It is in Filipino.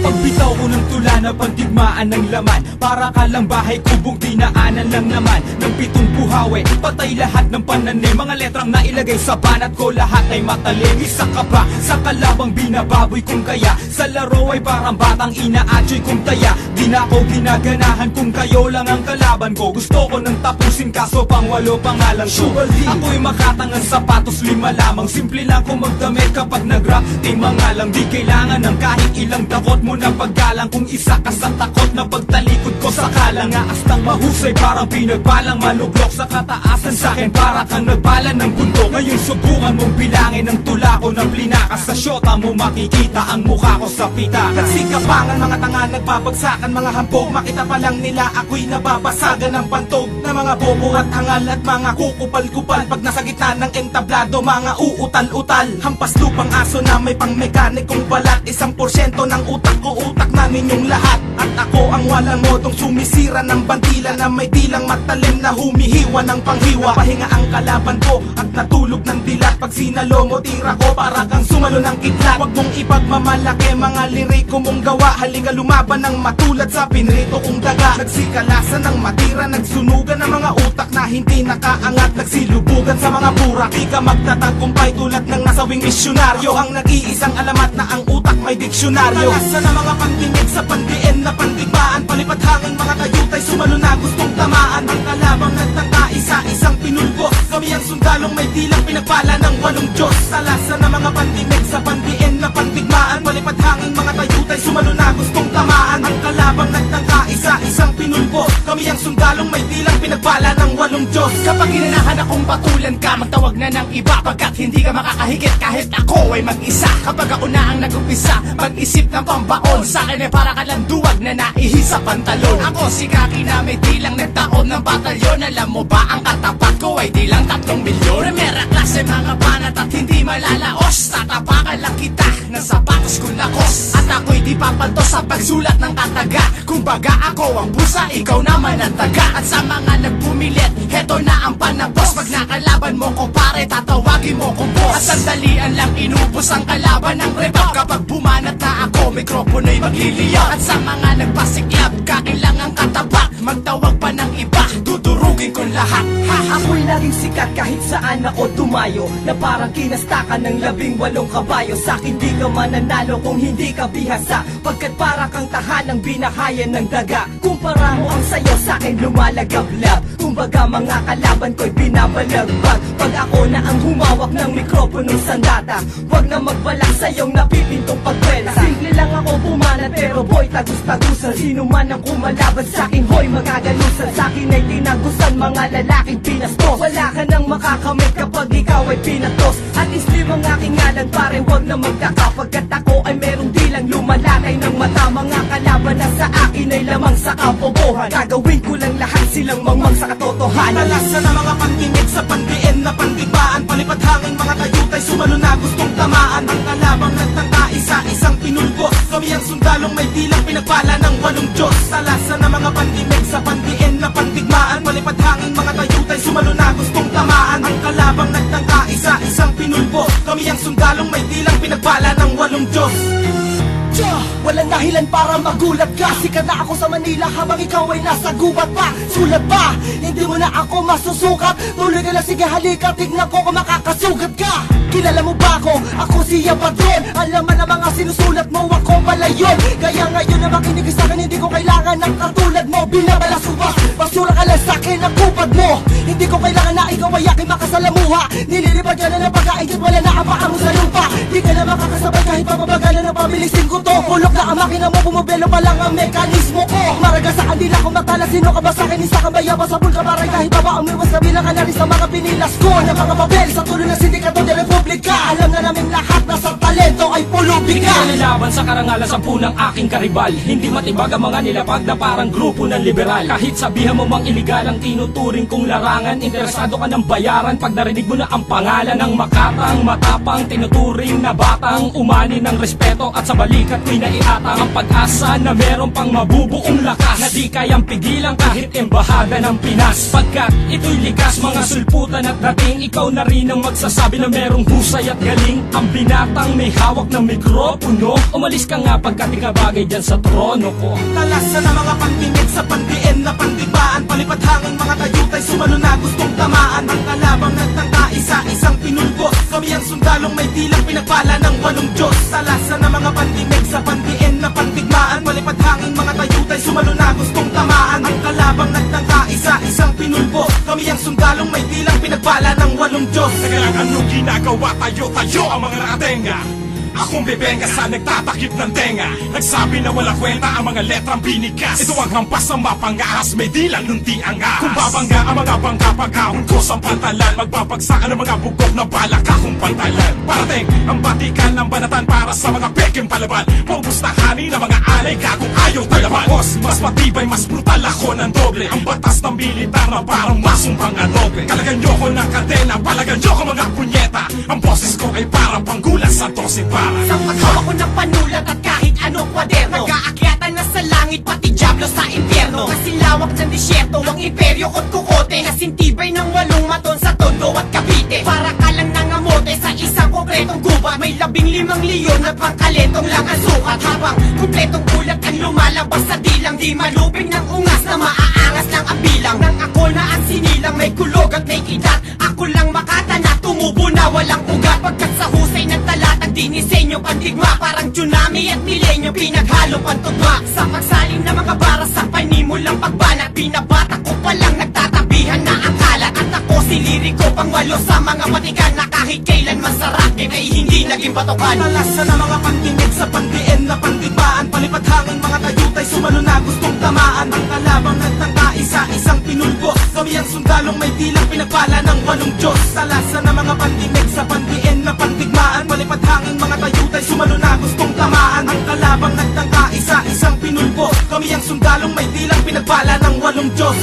Pagbitaw ko ng tula na pandigmaan ng laman, para ka lang bahay kubong dinaanan lang naman ng 7 buhawi, patay lahat ng pananim. Mga letrang nailagay sa banat ko, lahat ay matalim. Isa ka ba sa kalabang binababoy kung kaya? Sa laro ay parang batang inaatsoy kung taya. Di na ako ginaganahan kung kayo lang ang kalaban ko. Gusto ko nang tapusin kaso pang 8 pangalan ko. Ako'y makatangang sapatos 5 lamang. Simple lang kung magdamit kapag nag-rap. Di mga lang, di kailangan ng kahit ilang dakot mo na paggalang. Kung isa ka sa takot na pagtalikod ko sa kalang astang mahusay, parang pinagbalang maluglok sa kataasan. Sa'kin para kang nagbala ng bundok. Ngayon subukan mong bilangin ang tula ko na plinaka. Sa syota mo makikita ang mukha ko sa pita. Nagsikapangan mga tanga, nagbabagsakan mga hampog. Makita pa lang nila ako'y nababasagan ng pantog na mga bobo at hangal at mga kukupal-kupal. Pag nasa gitna ng entablado, mga uutal-utal. Hampas lupang aso na may pang-mekanikong balat. 1% ng utak ko, utak na ninyong lahat. At ako ang walang modong sumisira ng bandila na may dilang matalim na humihiwa ng panghiwa. Pahinga ang kalaban ko at natulog ng dilat. Pag sinalo mo tira ko para kang sumalo ng kidlat. Huwag mong ipagmamalaki mga liriko mong gawa. Halika lumaban ng matulad sa pinrito kong daga. Nagsikalasan ng matira, nagsunugan ng mga utak na hindi nakaangat. Nagsilubugan sa mga burak, di ka magtatagumpay tulad ng nasawing misyonaryo. Ang nag-iisang alamat na ang utak may diksyonaryo. Kalasa na mga pandinig sa pandiin na pandigmaan. Palipad hangin mga kayutay, sumalo na gustong tamaan. Ang kalabang nagtangka, isa-isang pinulbos. Kami ang sundalong may dilang pinagpala ng 8 Diyos. Kalasa na mga pandinig sa pandiin na pandigmaan. Palipad hangin mga kayutay, sumalo na gustong tamaan. Ang kalabang nagtangka, isa-isang pinulbos. Kami ang sundalong may dilang pinagpala ng 8 Diyos. Kapag hinanahan akong patulan ka, magtawag na ng iba. Pagkat hindi ka makakahigit kahit ako ay mag-isa. Kapag ako na ang nag-umpisa, mag-isip ng pambaon. Sa'kin ay para ka lang duwag na naihi sa pantalon. Ako si Kaki na may dilang nagtaon ng batalyon. Alam mo ba ang katapat ko ay dilang 3 milyon. Remera klase mga banat at hindi malalaos. Tatapakan lang kita ng sapatos kong lakos. At ako'y di papalto sa pagsulat ng kataga. Kumbaga ako ang busa, ikaw naman ang taga. At sa mga nagpumilit, heto na ang panagpos. Pag nakalaban mo ko pare, tatawagin mo ko boss. At sandalian lang inubos ang kalaban ng rebab. Kapag bumanat na ako, mikropono'y magliliyaw. At sa mga nagpasiklab, kakilangang katabak. Magtawag pa ng iba, dudurugin ko lahat. Ako'y laging sikat kahit saan ako tumayo. Na parang kinastakan ng 18 kabayo. Sa'kin di ka mananalo kung hindi ka bihasa. Pagkat para kang tahanang binahayan ng daga. Kumpara mo ang sayo, sa'kin lumalagablab. Kumbaga mga kalaban ko'y binabalagbag. Pag ako na ang humawak ng mikroponong sandata, wag na magbalak sa'yong napipintong pagwela. Simple lang ako bumanat pero boy tagus-tagusan. Sino man ang kumalaban sa'kin, hoy magagalusan. Sa'kin ay tinagusan mga lalaking pinastos. Wala ka nang makakamit kapag ikaw ay pinatos. At islim ang aking ngalan pare, wag na magtaka. Pagkat ako ay merong dilang lumalatay ng mata. Mga kalaban na sa akin ay lamang sa kabobohan. Gagawin ko lang lahat silang mangmang sa katotohanan. Nalasa na mga pandinig sa pandiin na pandigbaan. Palipad hangin mga kayutay, sumalo na gustong tamaan. Ang kalabang nagtangka, isa-isang pinulbos. Kami ang sundalong may dilang pinagpala ng 8 Diyos. Nalasa na mga pandinig sa pandiin na pandigmaan. Palipad hangin mga kayutay, sumalo na gustong tamaan. Ang kalabang nagtangka, isa-isang pinulbos. Kami ang sundalong may dilang pinagpala ng 8 Diyos. Walang dahilan para magulat ka. Sikat na ako sa Manila habang ikaw ay nasa gubat pa. Sulat ba? Hindi mo na ako masusukat. Tuloy ka lang, sige halika, tignan ko kung makakasugat ka. Kilala mo ba ako? Ako si Yapadron. Alam mo na mga sinusulat mo, ako pala yun. Kaya ngayon na makinig sa akin, hindi ko kailangan ng katulad mo. Binabalasubas, basura ka lang sa'kin ang kupad mo. Hindi ko kailangan na ikaw ay aking makasalamuha. Nililipad ka na ng pagkaigit, wala na ang paa mo sa lupa. Di ka na makakasabay kahit papabagalan ng pabilisin ko to. Kulok na ang makina mo, bumubelo pa lang ang mekanismo ko. Maragal sa kandila kung matala, sino ka ba sa'kin? Isa kang bayabas sa bulka, maray kahit baba umiwas na bilang kanaris sa mga pinilas ko. Na mga papel sa tuloy ng sindikato de Republika. Alam na namin lahat na sa talento ay pulubika. Hindi nalaban sa karangalan 10 ng aking karibal. Hindi matibag ang mga nilapag na parang grupo ng liberal. Kahit sabihan mo mang iligal ang tinuturing kong larangan, interesado ka ng bayaran pag narinig Narinig mo na ang pangalan ng makatang matapang, tinuturing na batang umani ng respeto at sa balikat ko'y naiatang ang pag-asa na meron pang mabubuong lakas na di kayang pigilan kahit embahada ng Pinas. Pagkat ito'y likas, mga sulputan at dating, ikaw na rin ang magsasabi na merong husay at galing. Ang binatang may hawak ng mikropono, umalis ka nga pagkat di ka bagay dyan sa trono ko. Talasan na mga pandinig sa pandiin na pandibaan, palipad hangin mga tayutay sumalo na gustong tamaan. Ang kalabang nagtangka isa-isang pinulbos, kami ang sundalong may dilang pinagpala ng 8 Diyos. Talasan na mga pandinig sa pandiin na pandigmaan, palipad hangin mga tayutay sumalo na gustong tamaan. Ang kalabang nagtangka isa-isang pinulbos, kami ang sundalong may dilang pinagpala ng 8 Diyos. Teka lang, anong ginagawa tayo ang mga nakatenga? Akong bebenga sa nagtatakip ng tenga, nagsabi na wala kwenta ang mga letrang binigas. Ito ang hampas ng mapangahas, may dilang nunti ang ahas. Kung babangga ang mga bangka pagkahon ko sa pantalan, magbabagsakan ng mga bugok na balak akong pantalan. Parating ang batikan ng banatan para sa mga peking palaban, paubos na hani ng mga alay kung ayaw talaban. Boss, mas matibay, mas brutal ako ng doble, ang batas ng militar na parang masumpang adobe. Kalagan nyo ko ng kadena, palagan nyo ko mga punyeta, ang boses ko ay parang panggulan sa 12 para. Sa paghawa ko ng panulat at kahit anong kwaderno, nag-aakyatan na sa langit pati dyablo sa impyerno. Kasi lawak ng disyerto ang imperyo ko't kukote, nasintibay ng 8 maton sa Tondo at Cavite. Para ka lang nangamote sa isang kompletong gubat, may 15 leon at pangkaletong lang ang sukat. Habang kompletong ulat ang lumalabas sa dilang, di maluping ng ungas na maaangas lang ang bilang. Nang ako na ang sinilang, may kulog at may kidat, ako lang makatana, tumubo na walang ugat. Pagkat sa husay ng talatag, dinisenyo pandigma, parang tsunami at milenyo pinaghalo pantugma. Sa pagsalim na mga bara sa panimulang pagbanat, binabata ko palang nagtatabihan na ang kalat. At ako siliri ko pang 8 sa mga patikan, na kahit kailan masarap ay hindi naging batokan. Talasan na mga pandinig sa pandiin na pandibaan, palipad hangin mga tayutay sumalo na gustong tamaan. Ang kalabang nagtangka isa-isang pinulbos, kami ang sundalong may dilang pinagpala ng 8 Diyos. Talasan na mga pandinig sa pandiin na pandigmaan, palipad hangin mga tayutay sumalo na gustong tamaan. Ang kalabang nagtangka isa-isang pinulbos, kami ang sundalong may dilang pinagpala ng 8 Diyos.